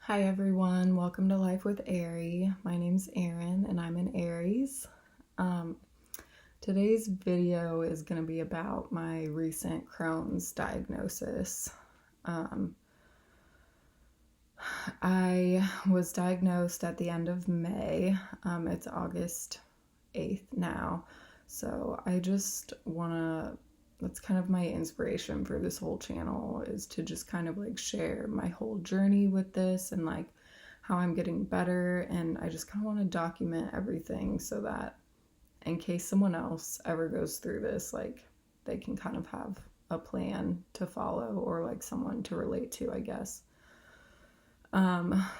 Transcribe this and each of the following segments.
Hi everyone, welcome to Life with Aerie. My name's Erin and I'm an Aries. Today's video is going to be about my recent Crohn's diagnosis. I was diagnosed at the end of May. It's August 8th now. So I just want to, that's kind of my inspiration for this whole channel, is to just kind of like share my whole journey with this and like how I'm getting better. And I just kind of want to document everything so that in case someone else ever goes through this, like they can kind of have a plan to follow or like someone to relate to, I guess.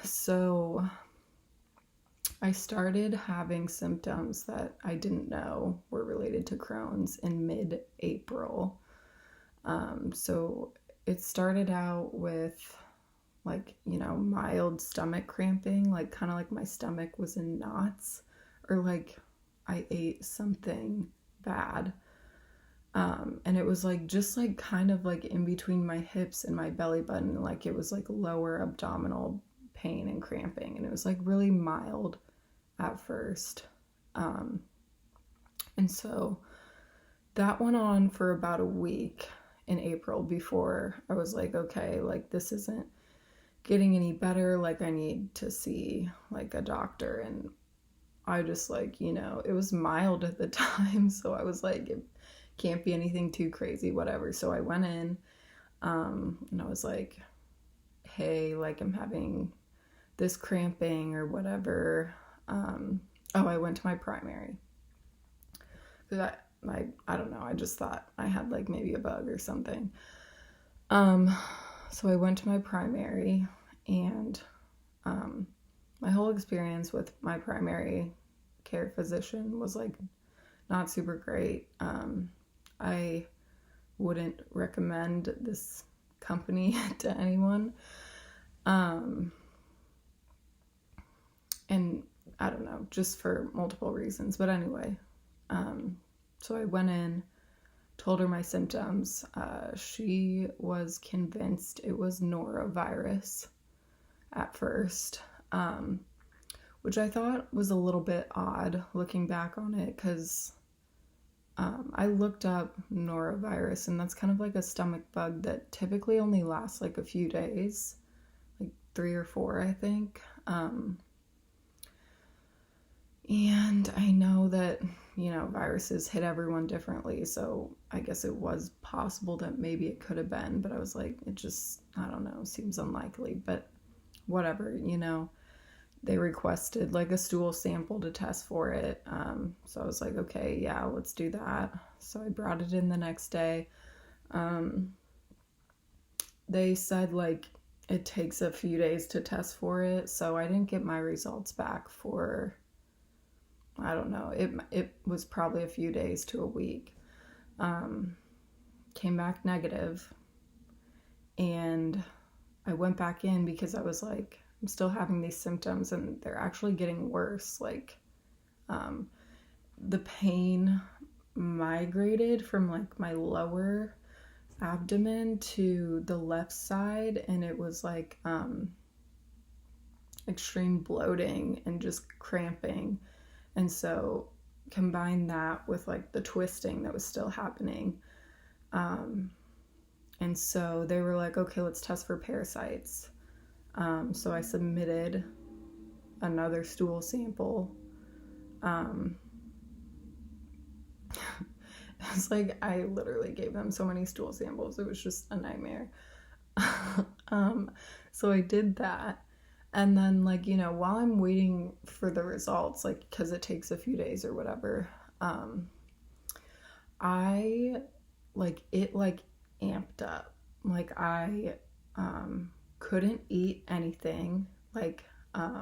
So I started having symptoms that I didn't know were related to Crohn's in mid-April. So it started out with like, mild stomach cramping, like kind of like my stomach was in knots or like I ate something bad. And it was like just like kind of like in between my hips and my belly button, like it was like lower abdominal pain and cramping, and it was like really mild at first. And so that went on for about a week in April before I was like, okay, like this isn't getting any better, like I need to see like a doctor. And I just like, it was mild at the time, so I was like, it can't be anything too crazy, whatever. So I went in, and I was like, hey, like I'm having this cramping or whatever. I went to my primary because I don't know, I just thought I had like maybe a bug or something. So I went to my primary, and my whole experience with my primary care physician was like not super great. I wouldn't recommend this company to anyone. And I don't know, just for multiple reasons. But anyway, so I went in, told her my symptoms. She was convinced it was norovirus at first, which I thought was a little bit odd looking back on it, because I looked up norovirus, and that's kind of like a stomach bug that typically only lasts like a few days, like 3 or 4, I think. And I know that, viruses hit everyone differently, so I guess it was possible that maybe it could have been, but I was like, it just, I don't know, seems unlikely, but whatever, they requested like a stool sample to test for it. So I was like, okay, yeah, let's do that. So I brought it in the next day. They said like it takes a few days to test for it, so I didn't get my results back for, I don't know, it was probably a few days to a week. Came back negative, and I went back in because I was like, I'm still having these symptoms and they're actually getting worse. Like, the pain migrated from like my lower abdomen to the left side, and it was like extreme bloating and just cramping. And so combine that with like the twisting that was still happening. And so they were like, okay, let's test for parasites. So I submitted another stool sample. It's like I literally gave them so many stool samples. It was just a nightmare. So I did that. And then, like, while I'm waiting for the results, like, because it takes a few days or whatever, I, like, it, like, amped up. Like, I couldn't eat anything. Like, I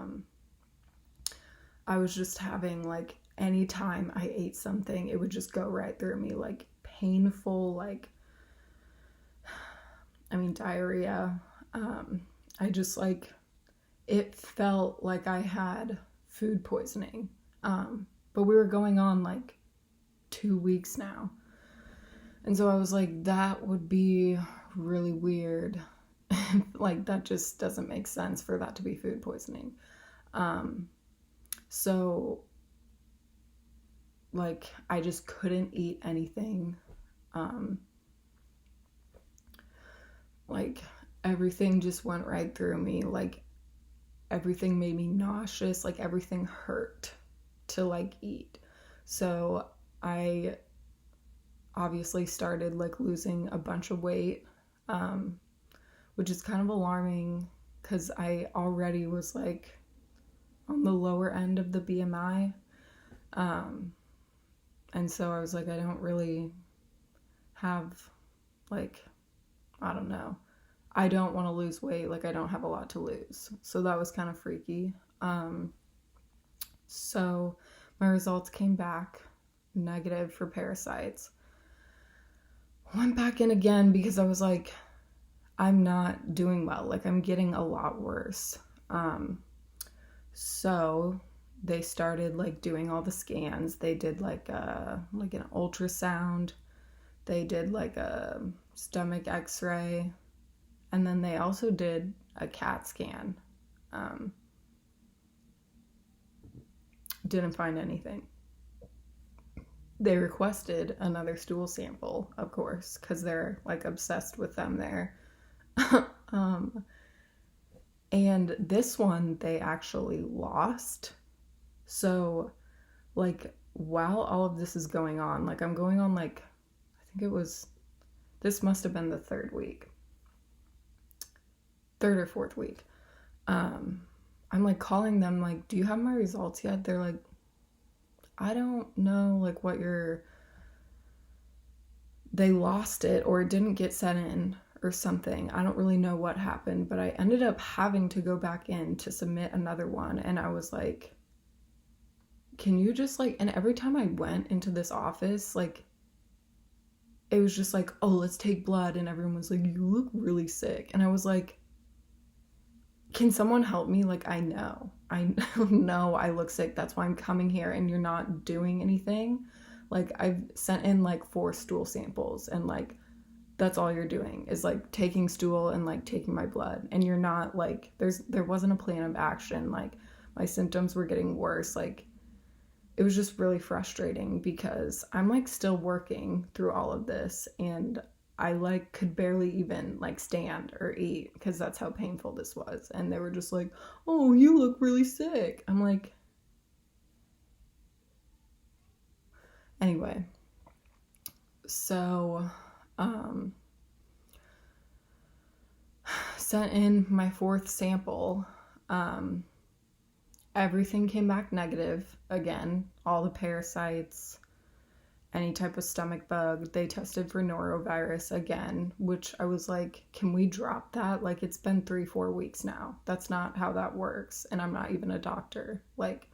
was just having, like, anytime I ate something, it would just go right through me, like, painful, like, diarrhea. I just, like, it felt like I had food poisoning. But we were going on like 2 weeks now. And so I was like, that would be really weird Like, that just doesn't make sense for that to be food poisoning. So, like, I just couldn't eat anything. Like, everything just went right through me. Like, everything made me nauseous. Like, everything hurt to, like, eat. So I obviously started, like, losing a bunch of weight, which is kind of alarming because I already was, like, on the lower end of the BMI. And so I was like, I don't really have, like, I don't know. I don't want to lose weight. Like, I don't have a lot to lose. So that was kind of freaky. So my results came back negative for parasites. Went back in again because I was like, I'm not doing well. Like, I'm getting a lot worse. So they started, like, doing all the scans. They did, like an ultrasound. They did, like, a stomach x-ray. And then they also did a CAT scan. Didn't find anything. They requested another stool sample, of course, because they're, like, obsessed with them there. And this one they actually lost. So, like, while all of this is going on, like, I'm going on, like, I think this must have been the third or fourth week. I'm, like, calling them, like, do you have my results yet? They're like, I don't know, like, they lost it, or it didn't get sent in or something. I don't really know what happened, but I ended up having to go back in to submit another one. And I was like, can you just, like, and every time I went into this office, like, it was just like, oh, let's take blood. And everyone was like, you look really sick. And I was like, can someone help me? Like, I know I look sick. That's why I'm coming here, and you're not doing anything. Like, I've sent in, like, 4 stool samples, and, like, that's all you're doing is, like, taking stool and, like, taking my blood. And you're not, like, there wasn't a plan of action. Like, my symptoms were getting worse. Like, it was just really frustrating because I'm, like, still working through all of this, and I, like, could barely even, like, stand or eat because that's how painful this was. And they were just like, oh, you look really sick. I'm like, anyway. So, sent in my 4th sample. Everything came back negative again. All the parasites, any type of stomach bug. They tested for norovirus again, which I was like, can we drop that? Like, it's been 3-4 weeks now. That's not how that works. And I'm not even a doctor. Like,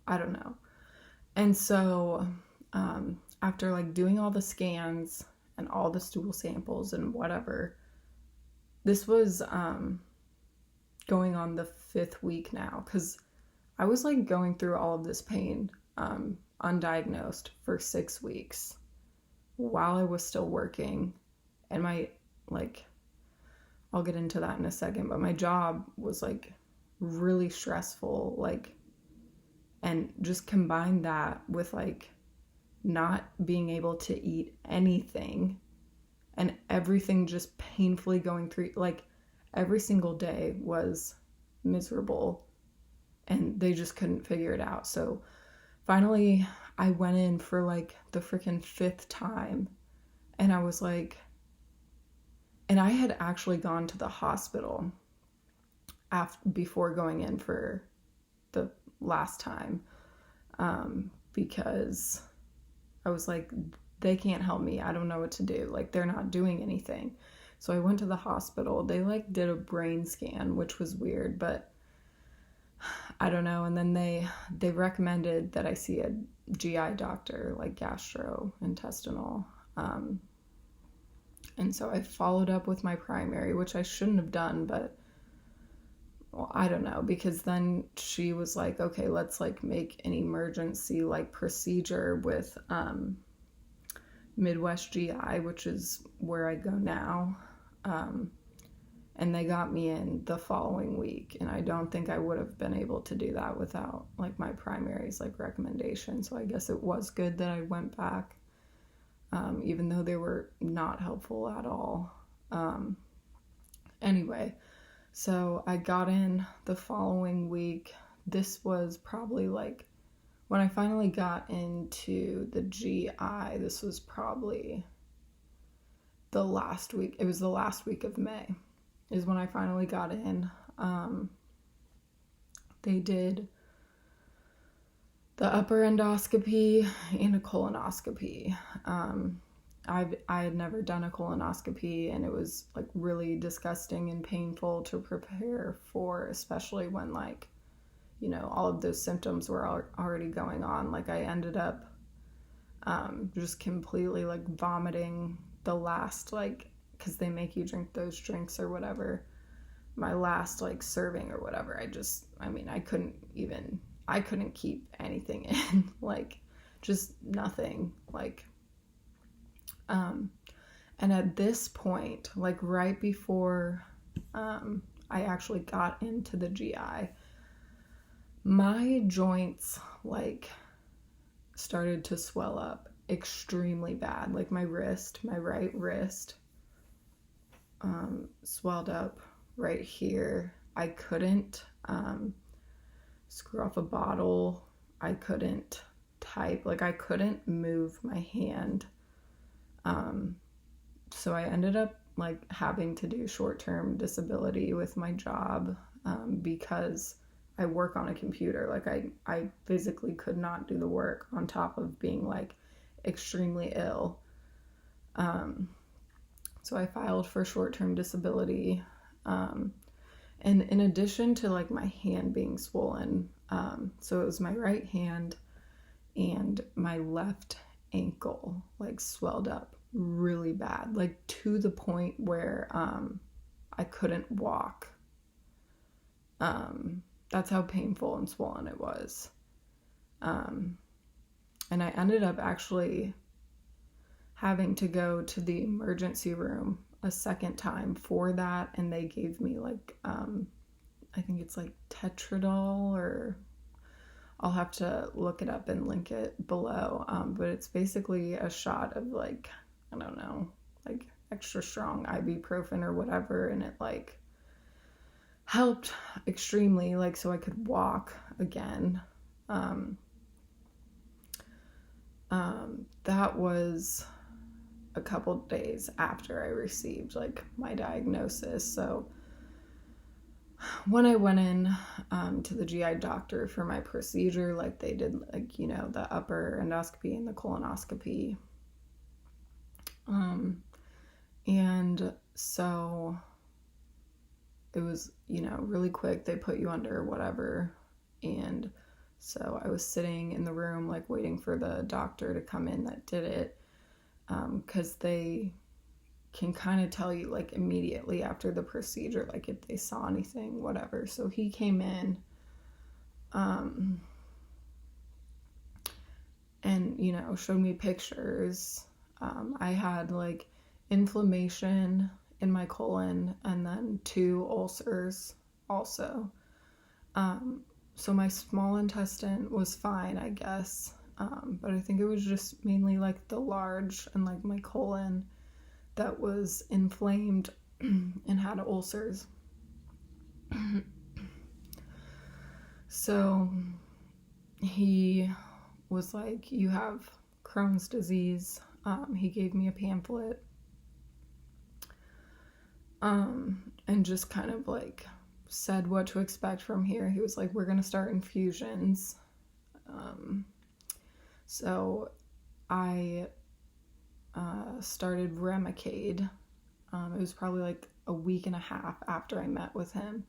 I don't know. And so, after, like, doing all the scans and all the stool samples and whatever, this was, going on the 5th week now, because I was, like, going through all of this pain, undiagnosed for 6 weeks while I was still working. And my, like, I'll get into that in a second, but my job was, like, really stressful, like, and just combine that with, like, not being able to eat anything and everything just painfully going through, like, every single day was miserable. And they just couldn't figure it out. So finally, I went in for, like, the freaking 5th time. And I was like, and I had actually gone to the hospital before going in for the last time. Because I was like, they can't help me. I don't know what to do. Like, they're not doing anything. So I went to the hospital. They, like, did a brain scan, which was weird, but I don't know. And then they recommended that I see a GI doctor, like gastrointestinal. And so I followed up with my primary, which I shouldn't have done, but, well, I don't know, because then she was like, okay, let's, like, make an emergency, like, procedure with Midwest GI, which is where I go now. And they got me in the following week. And I don't think I would have been able to do that without like my primary's like recommendation. So I guess it was good that I went back, even though they were not helpful at all. Anyway, so I got in the following week. This was probably like when I finally got into the GI, this was probably the last week. It was the last week of May is when I finally got in. They did the upper endoscopy and a colonoscopy. I had never done a colonoscopy, and it was like really disgusting and painful to prepare for, especially when like, you know, all of those symptoms were already going on. Like I ended up just completely like vomiting the last, like, because they make you drink those drinks or whatever, my last like serving or whatever. I couldn't keep anything in, like just nothing, like, and at this point, like right before I actually got into the GI, my joints like started to swell up extremely bad. Like my right wrist swelled up right here. I couldn't screw off a bottle. I couldn't type. Like I couldn't move my hand. So I ended up like having to do short-term disability with my job because I work on a computer. Like I physically could not do the work on top of being like extremely ill. So I filed for short-term disability. And in addition to like my hand being swollen, so it was my right hand and my left ankle like swelled up really bad, like to the point where I couldn't walk. That's how painful and swollen it was. And I ended up actually having to go to the emergency room a second time for that, and they gave me like I think it's like Tetradol, or I'll have to look it up and link it below, but it's basically a shot of like, I don't know, like extra strong ibuprofen or whatever, and it like helped extremely, like so I could walk again. That was a couple days after I received like my diagnosis. So when I went in to the GI doctor for my procedure, like they did like, you know, the upper endoscopy and the colonoscopy. And so it was, you know, really quick. They put you under whatever. And so I was sitting in the room, like waiting for the doctor to come in that did it. 'Cause they can kind of tell you like immediately after the procedure, like if they saw anything, whatever. So he came in, and, you know, showed me pictures. I had like inflammation in my colon and then 2 ulcers also. So my small intestine was fine, I guess. But I think it was just mainly like the large and like my colon that was inflamed and had ulcers. So he was like, you have Crohn's disease. He gave me a pamphlet. And just kind of like said what to expect from here. He was like, we're going to start infusions. So I started Remicade. It was probably like a week and a half after I met with him,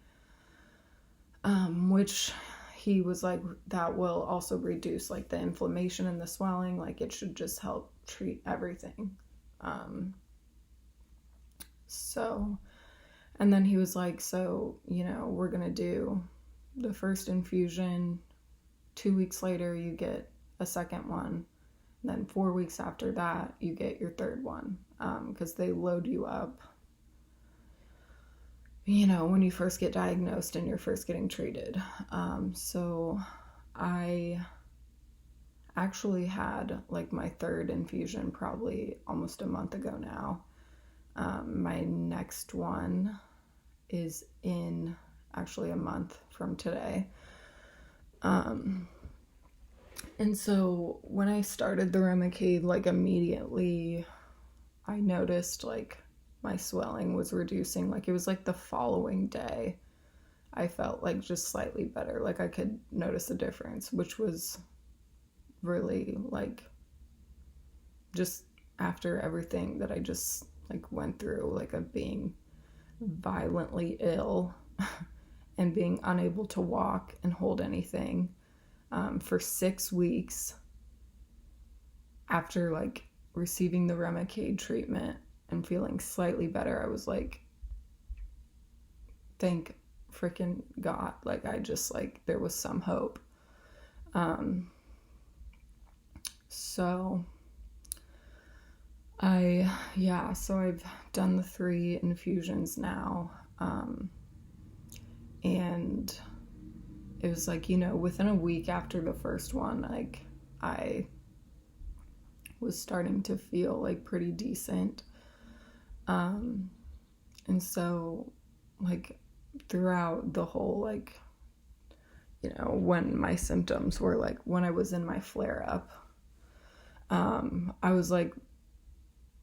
which he was like, that will also reduce like the inflammation and the swelling. Like it should just help treat everything. So, and then he was like, so, you know, we're going to do the first infusion. 2 weeks later, you get a second one. And then 4 weeks after that, you get your third one. 'Cause they load you up when you first get diagnosed and you're first getting treated. So I actually had like my third infusion probably almost a month ago now. My next one is in actually a month from today. And so when I started the Remicade, like immediately I noticed like my swelling was reducing. Like it was like the following day I felt like just slightly better. Like I could notice a difference, which was really like just after everything that I just like went through, like of being violently ill and being unable to walk and hold anything for 6 weeks after like receiving the Remicade treatment and feeling slightly better. I was like, thank freaking God. Like I just like there was some hope. So I've done the 3 infusions now. And it was like, within a week after the first one, like I was starting to feel like pretty decent. And so like throughout the whole, like, when my symptoms were like, when I was in my flare up, I was like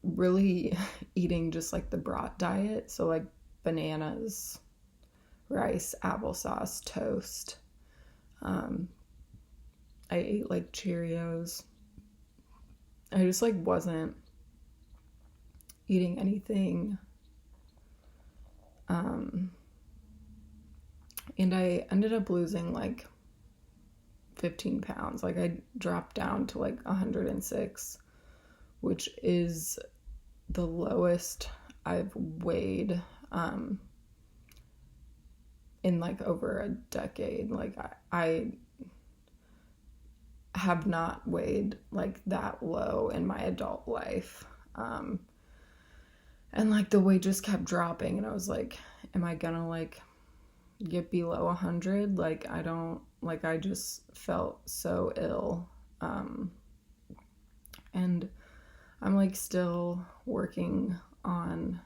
really eating just like the broad diet. So like bananas, rice, applesauce, toast. I ate like Cheerios. I just like wasn't eating anything. And I ended up losing like 15 pounds. Like I dropped down to like 106, which is the lowest I've weighed in like over a decade. Like I have not weighed like that low in my adult life. And like the weight just kept dropping, and I was like, am I gonna like get below 100? Like I just felt so ill. And I'm like still working on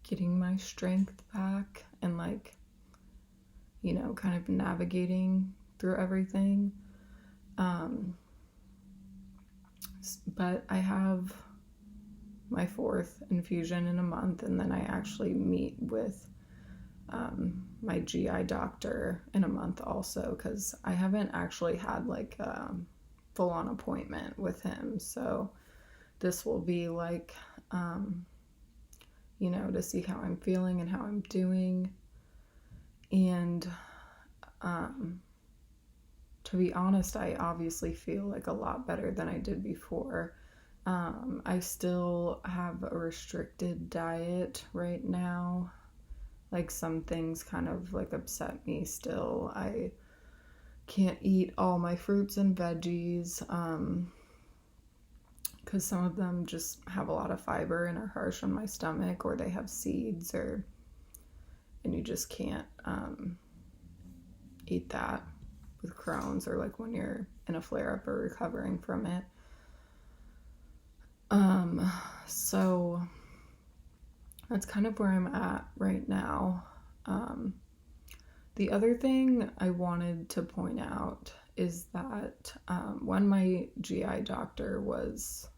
getting my strength back and like, kind of navigating through everything. But I have my 4th infusion in a month, and then I actually meet with my GI doctor in a month also, because I haven't actually had like a full-on appointment with him. So this will be like, to see how I'm feeling and how I'm doing. And to be honest, I obviously feel like a lot better than I did before. I still have a restricted diet right now. Like some things kind of like upset me still. I can't eat all my fruits and veggies because some of them just have a lot of fiber and are harsh on my stomach, or they have seeds, and you just can't eat that with Crohn's, or like when you're in a flare-up or recovering from it. So that's kind of where I'm at right now. The other thing I wanted to point out is that when my GI doctor was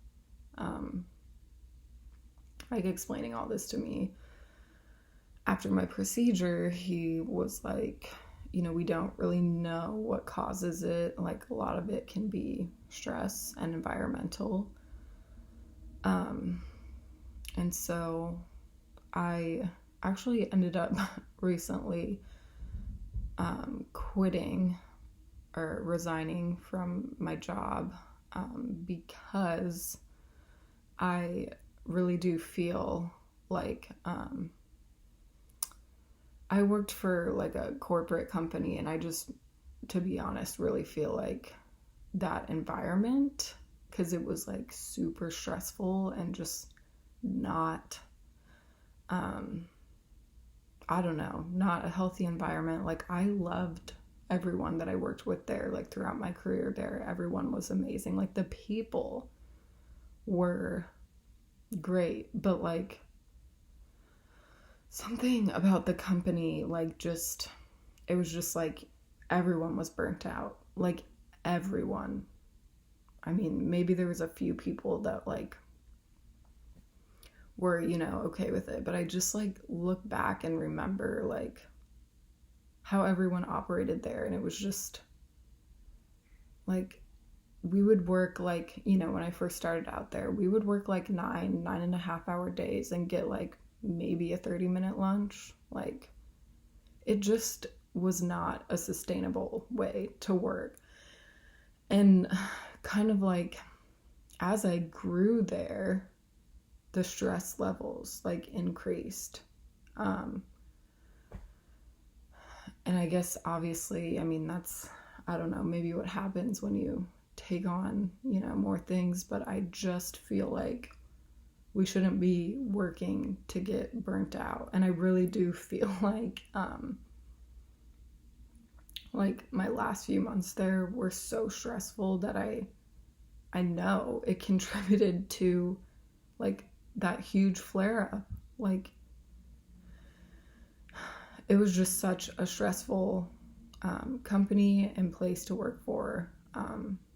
like explaining all this to me after my procedure, he was like, we don't really know what causes it. Like a lot of it can be stress and environmental. And so I actually ended up recently quitting or resigning from my job because I really do feel like I worked for like a corporate company, and I just, to be honest, really feel like that environment, because it was like super stressful and just not I don't know, not a healthy environment. Like, I loved everyone that I worked with there, like throughout my career there. Everyone was amazing. Like, the people were great, but like something about the company, like, just, it was just like everyone was burnt out. Like, everyone. I mean, maybe there was a few people that like were, you know, okay with it, but I just like look back and remember like how everyone operated there, and it was just like we would work like, you know, when I first started out there, we would work like 9.5 hour days and get like maybe a 30-minute lunch. Like, it just was not a sustainable way to work. And kind of like as I grew there, the stress levels like increased. And I guess obviously, I mean, that's, I don't know, maybe what happens when you take on, you know, more things, but I just feel like we shouldn't be working to get burnt out. And I really do feel like my last few months there were so stressful that I know it contributed to like that huge flare up. Like, it was just such a stressful company and place to work for.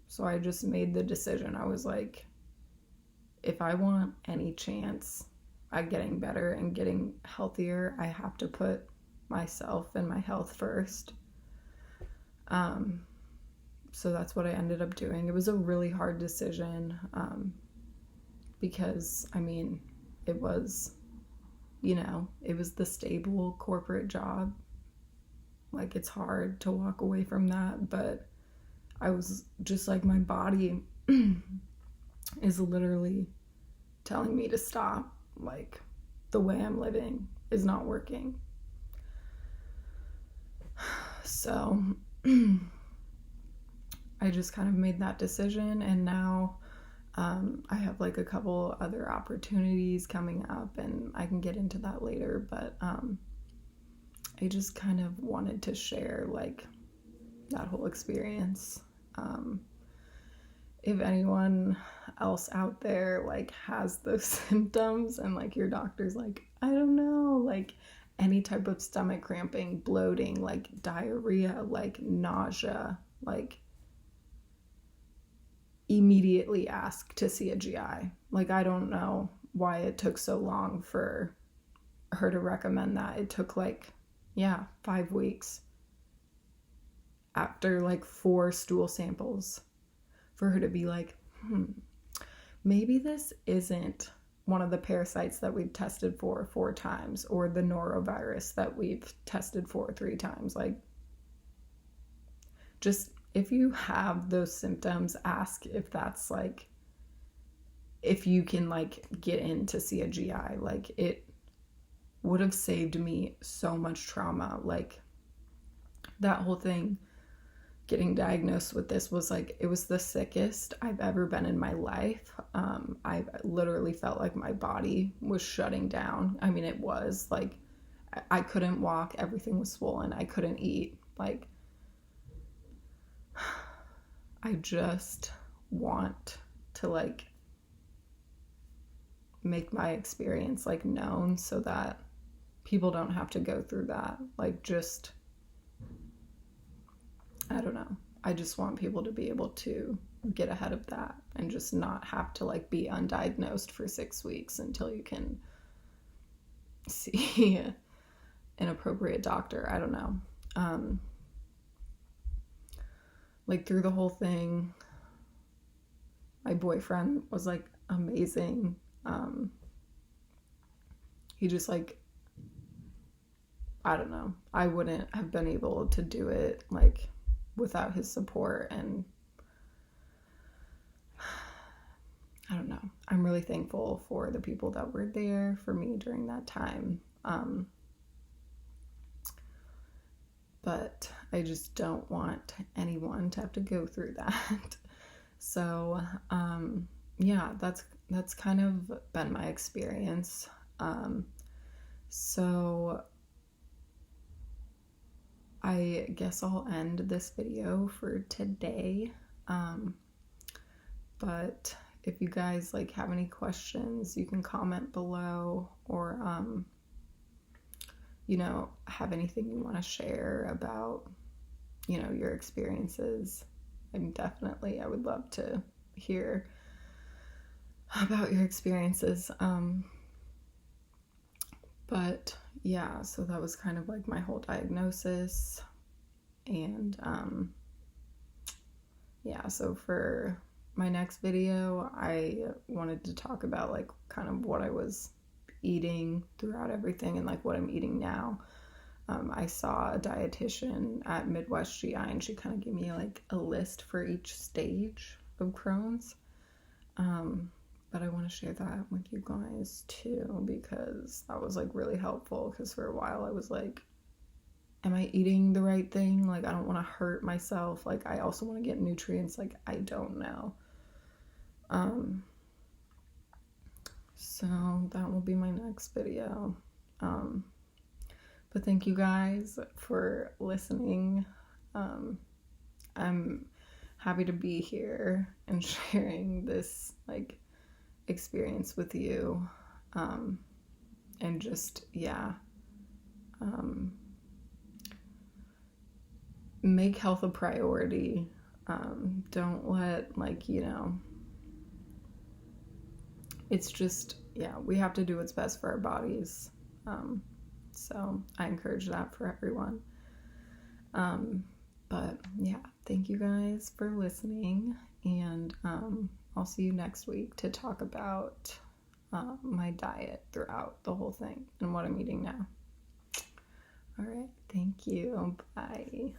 So I just made the decision. I was like, if I want any chance at getting better and getting healthier, I have to put myself and my health first. So that's what I ended up doing. It was a really hard decision because, I mean, it was, you know, it was the stable corporate job. Like, it's hard to walk away from that, but I was just like, my body is literally telling me to stop. Like, the way I'm living is not working. So I just kind of made that decision, and now I have like a couple other opportunities coming up, and I can get into that later, but I just kind of wanted to share like that whole experience. If anyone else out there like has those symptoms and like your doctor's like, I don't know, like any type of stomach cramping, bloating, like diarrhea, like nausea, like immediately ask to see a GI. Like, I don't know why it took so long for her to recommend that. It took like, 5 weeks after like 4 stool samples for her to be like, maybe this isn't one of the parasites that we've tested for 4 times, or the norovirus that we've tested for 3 times. Like, just, if you have those symptoms, ask if that's like, if you can like get in to see a GI. Like, it would have saved me so much trauma. Like, that whole thing, getting diagnosed with this was like, it was the sickest I've ever been in my life. I literally felt like my body was shutting down. I mean, it was like, I couldn't walk. Everything was swollen. I couldn't eat. Like, I just want to like make my experience like known so that people don't have to go through that. Like, just, I don't know. I just want people to be able to get ahead of that and just not have to like be undiagnosed for 6 weeks until you can see an appropriate doctor. I don't know. Like, through the whole thing, my boyfriend was like amazing. He just like, I don't know. I wouldn't have been able to do it like without his support, and I don't know. I'm really thankful for the people that were there for me during that time. But I just don't want anyone to have to go through that. So, that's kind of been my experience. So I guess I'll end this video for today. But if you guys like have any questions, you can comment below, or you know, have anything you want to share about, you know, your experiences. I would love to hear about your experiences. But yeah, so that was kind of like my whole diagnosis. And yeah, so for my next video, I wanted to talk about like kind of what I was eating throughout everything and like what I'm eating now. I saw a dietitian at Midwest GI, and she kind of gave me like a list for each stage of Crohn's. But I want to share that with you guys too, because that was like really helpful, because for a while I was like, am I eating the right thing? Like, I don't want to hurt myself. Like, I also want to get nutrients. Like, I don't know. So that will be my next video. But thank you guys for listening. I'm happy to be here and sharing this like experience with you. And just, yeah. Make health a priority. Don't let, like, you know, it's just, yeah, we have to do what's best for our bodies. So I encourage that for everyone. But yeah, thank you guys for listening, and I'll see you next week to talk about my diet throughout the whole thing and what I'm eating now. All right, thank you. Bye.